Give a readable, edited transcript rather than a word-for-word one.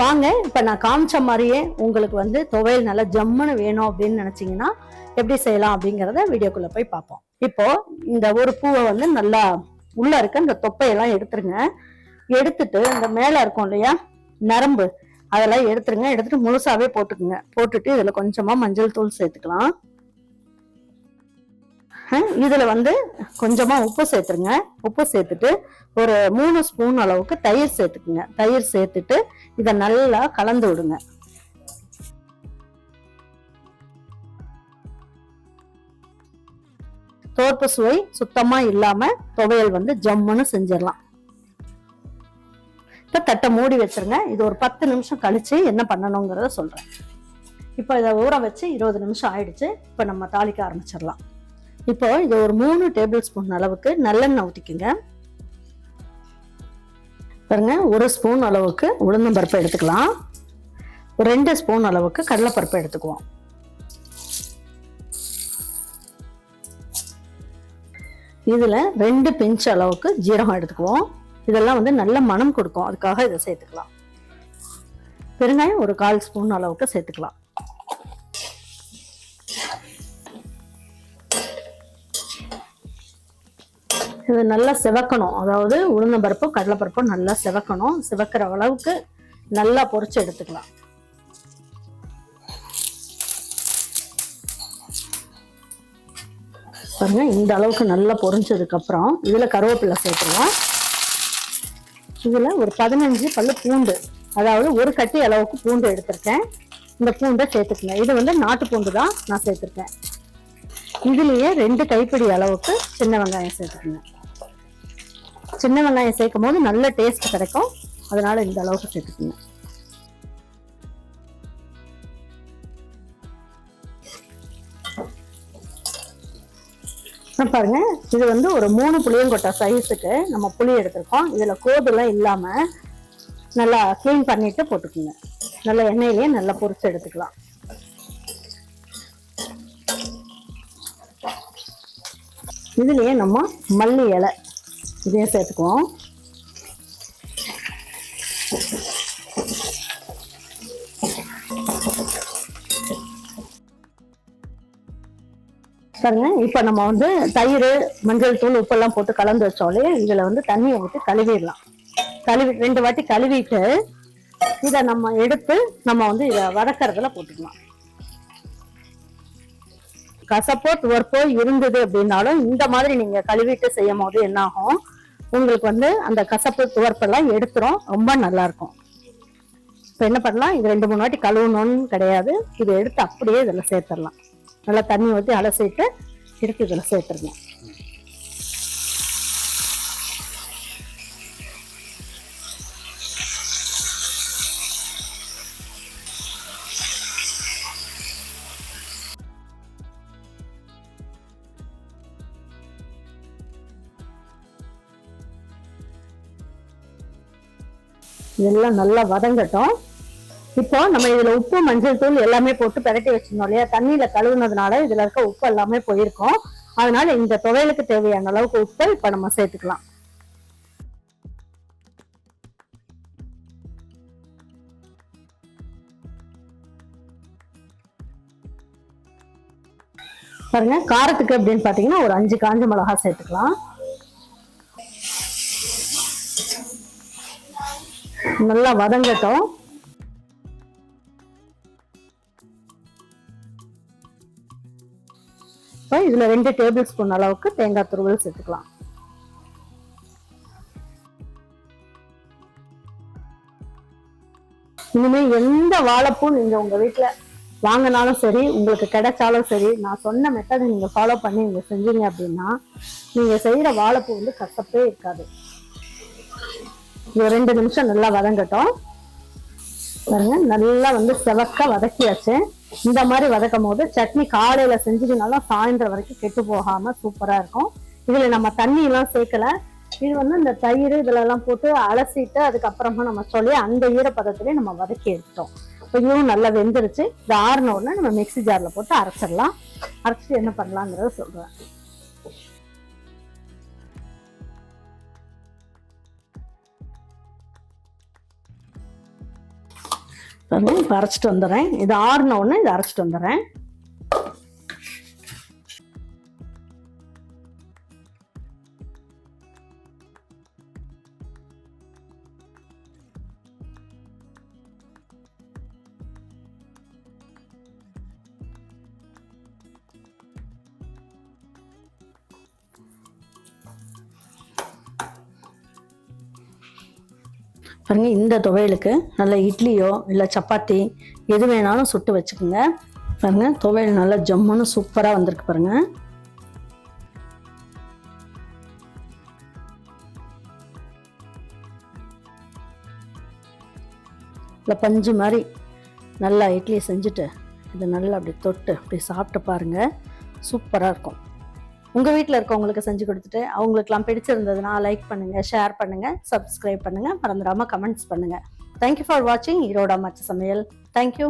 வாங்க, இப்ப நான் காமிச்ச மாதிரியே உங்களுக்கு வந்து துவையல் நல்லா ஜம்முன்னு வேணும் அப்படின்னு நினைச்சீங்கன்னா எப்படி செய்யலாம் அப்படிங்கறத வீடியோக்குள்ள போய் பார்ப்போம். இப்போ இந்த ஒரு பூவை வந்து நல்லா உள்ள இருக்க இந்த தொப்பையெல்லாம் எடுத்துருங்க. எடுத்துட்டு இந்த மேல இருக்கும் இல்லையா நரம்பு, அதெல்லாம் எடுத்துருங்க. எடுத்துட்டு முழுசாவே போட்டுக்குங்க. போட்டுட்டு இதுல கொஞ்சமா மஞ்சள் தூள் சேர்த்துக்கலாம். இதுல வந்து கொஞ்சமா உப்பு சேர்த்துருங்க. உப்பு சேர்த்துட்டு ஒரு 3 ஸ்பூன் அளவுக்கு தயிர் சேர்த்துக்குங்க. தயிர் சேர்த்துட்டு இதை நல்லா கலந்து விடுங்க. தோற்பு சுவை சுத்தமா இல்லாம துவையல் வந்து ஜம்முன்னு செஞ்சிடலாம். இப்ப தட்டை மூடி வச்சிருங்க. இது ஒரு 10 நிமிஷம் கழிச்சு என்ன பண்ணணுங்கிறத சொல்றேன். இப்ப இதை ஊற வச்சு 20 நிமிஷம் ஆயிடுச்சு. இப்ப நம்ம தாளிக்க ஆரம்பிச்சிடலாம். இப்போ இது ஒரு 3 டேபிள் ஸ்பூன் அளவுக்கு நல்லெண்ணெய் ஊற்றிக்குங்க. பாருங்க, 1 ஸ்பூன் அளவுக்கு உளுந்தம்பருப்பு எடுத்துக்கலாம். ஒரு 2 ஸ்பூன் அளவுக்கு கடலைப்பருப்பு எடுத்துக்குவோம். இதுல 2 பிஞ்ச் அளவுக்கு ஜீரகம் எடுத்துக்குவோம். இதெல்லாம் வந்து நல்ல மனம் கொடுக்கும், அதுக்காக இதை சேர்த்துக்கலாம். பெருங்காயம் ஒரு 1/4 ஸ்பூன் அளவுக்கு சேர்த்துக்கலாம். இது நல்லா சிவக்கணும். அதாவது உளுந்தம்பருப்பும் கடலைப்பருப்பும் நல்லா சிவக்கணும். சிவக்கிற அளவுக்கு நல்லா பொரிச்சு எடுத்துக்கலாம். பாருங்க, இந்த அளவுக்கு நல்லா பொரிஞ்சதுக்கு அப்புறம் இதுல கருவேப்பிலை சேர்த்துக்கலாம். இதுல ஒரு 15 பல்லு பூண்டு, அதாவது ஒரு கட்டி அளவுக்கு பூண்டு எடுத்திருக்கேன். இந்த பூண்டை சேர்த்துக்கங்க. இது வந்து நாட்டு பூண்டு தான் நான் சேர்த்திருக்கேன். இதுலயே 2 கைப்பிடி அளவுக்கு சின்ன வெங்காயம் சேர்த்துக்கங்க. சின்ன வெங்காயம் சேர்க்கும் போது நல்ல டேஸ்ட் கிடைக்கும், அதனால இந்த அளவுக்கு சேர்த்துக்கங்க. பாருங்க, இது வந்து ஒரு 3 புளியங்கொட்டை சைஸுக்கு நம்ம புளி எடுத்திருக்கோம். இதுல கோதுலாம் இல்லாம நல்லா கிளீன் பண்ணிட்டு போட்டுக்கோங்க. நல்ல எண்ணெயிலேயே நல்லா பொரிச்சு எடுத்துக்கலாம். இதுலயே நம்ம மல்லி இலை இதையும் சேர்த்துக்குவோம். பாருங்க, இப்ப நம்ம வந்து தயிர், மஞ்சள் தூள், உப்பெல்லாம் போட்டு கலந்து வச்சோலே இதுல வந்து தண்ணியை ஊற்றி கழுவிடலாம். 2 வாட்டி கழுவிட்டு இதை நம்ம எடுத்து நம்ம வந்து இதை வதக்கறதுல போட்டுக்கலாம். கசப்போ துவர்ப்போ இருந்தது அப்படின்னாலும் இந்த மாதிரி நீங்க கழுவிட்டு செய்யும் போது என்ன ஆகும், உங்களுக்கு வந்து அந்த கசப்பு துவர்ப்பெல்லாம் எடுத்துரும். ரொம்ப நல்லா இருக்கும். இப்ப என்ன பண்ணலாம், இது 2-3 வாட்டி கழுவணும்னு கிடையாது. இதை எடுத்து அப்படியே இதுல சேர்த்துடலாம். நல்லா தண்ணி ஊற்றி அலசிட்டு எடுத்து இதுல சேர்த்துருங்க. இதெல்லாம் நல்லா வதங்கட்டும். இப்போ நம்ம இதுல உப்பு, மஞ்சள் தூள் எல்லாமே போட்டு பிரட்டி வச்சிருந்தோம் இல்லையா, தண்ணியில கழுவுனதுனால இதுல இருக்க உப்பு எல்லாமே போயிருக்கும். அதனால இந்த துவையலுக்கு தேவையான அளவுக்கு உப்பை இப்ப நம்ம சேர்த்துக்கலாம். பாருங்க, காரத்துக்கு அப்படின்னு பாத்தீங்கன்னா ஒரு 5 காஞ்ச மிளகாய் சேர்த்துக்கலாம். நல்லா வதங்கட்டும். இதுல 2 டேபிள் ஸ்பூன் அளவுக்கு தேங்காய் துருவல் சேர்த்துக்கலாம். இனிமே எந்த வாழைப்பூ நீங்க உங்க வீட்டுல வாங்கினாலும் சரி, உங்களுக்கு கிடைச்சாலும் சரி, நான் சொன்ன மெத்தடை நீங்க ஃபாலோ பண்ணி நீங்க செஞ்சீங்க அப்படின்னா நீங்க செய்யற வாழைப்பூ வந்து கசப்பே இருக்காது. 2 நிமிஷம் நல்லா வதங்கட்டும். பாருங்க, நல்லா வந்து செவக்க வதக்கியாச்சு. இந்த மாதிரி வதக்கும் போது சட்னி காலையில செஞ்சதுனால சாயந்தரம் வரைக்கும் கெட்டு போகாம சூப்பரா இருக்கும். இதுல நம்ம தண்ணி எல்லாம் சேர்க்கல. இது வந்து இந்த தயிர் இதுல எல்லாம் போட்டு அலசிட்டு அதுக்கப்புறமா நம்ம சொல்லி அந்த ஈரப்பதத்திலே நம்ம வதக்கி எடுத்துட்டோம். இப்போ இதுவும் நல்லா வெந்துருச்சு. இது ஆறுன உடனே நம்ம மிக்சி ஜார்ல போட்டு அரைச்சிடலாம். அரைச்சிட்டு என்ன பண்ணலாங்கிறத சொல்றேன். பாருங்க, இப்போ அரைச்சிட்டு வந்துடுறேன். இது ஆறுன உடனே இதை அரைச்சிட்டு வந்துடுறேன். பாருங்க, இந்த துவையலுக்கு நல்ல இட்லியோ இல்லை சப்பாத்தி எது வேணாலும் சுட்டு வச்சுக்கோங்க. பாருங்க, துவையல் நல்லா ஜம்முன்னு சூப்பராக வந்திருக்கு பாருங்க. இல்லை பஞ்சு மாதிரி நல்லா இட்லியை செஞ்சுட்டு இதை நல்லா அப்படி தொட்டு அப்படி சாப்பிட்டு பாருங்க, சூப்பராக இருக்கும். உங்கள் வீட்டில் இருக்கவங்களுக்கு செஞ்சு கொடுத்துட்டு அவங்களுக்குலாம் பிடிச்சிருந்ததுன்னா லைக் பண்ணுங்கள், ஷேர் பண்ணுங்கள், சப்ஸ்கிரைப் பண்ணுங்கள், மறந்துடாமல் கமெண்ட்ஸ் பண்ணுங்கள். தேங்க்யூ ஃபார் வாட்சிங் ஈரோடு அம்மாச்சி சமையல். தேங்க்யூ.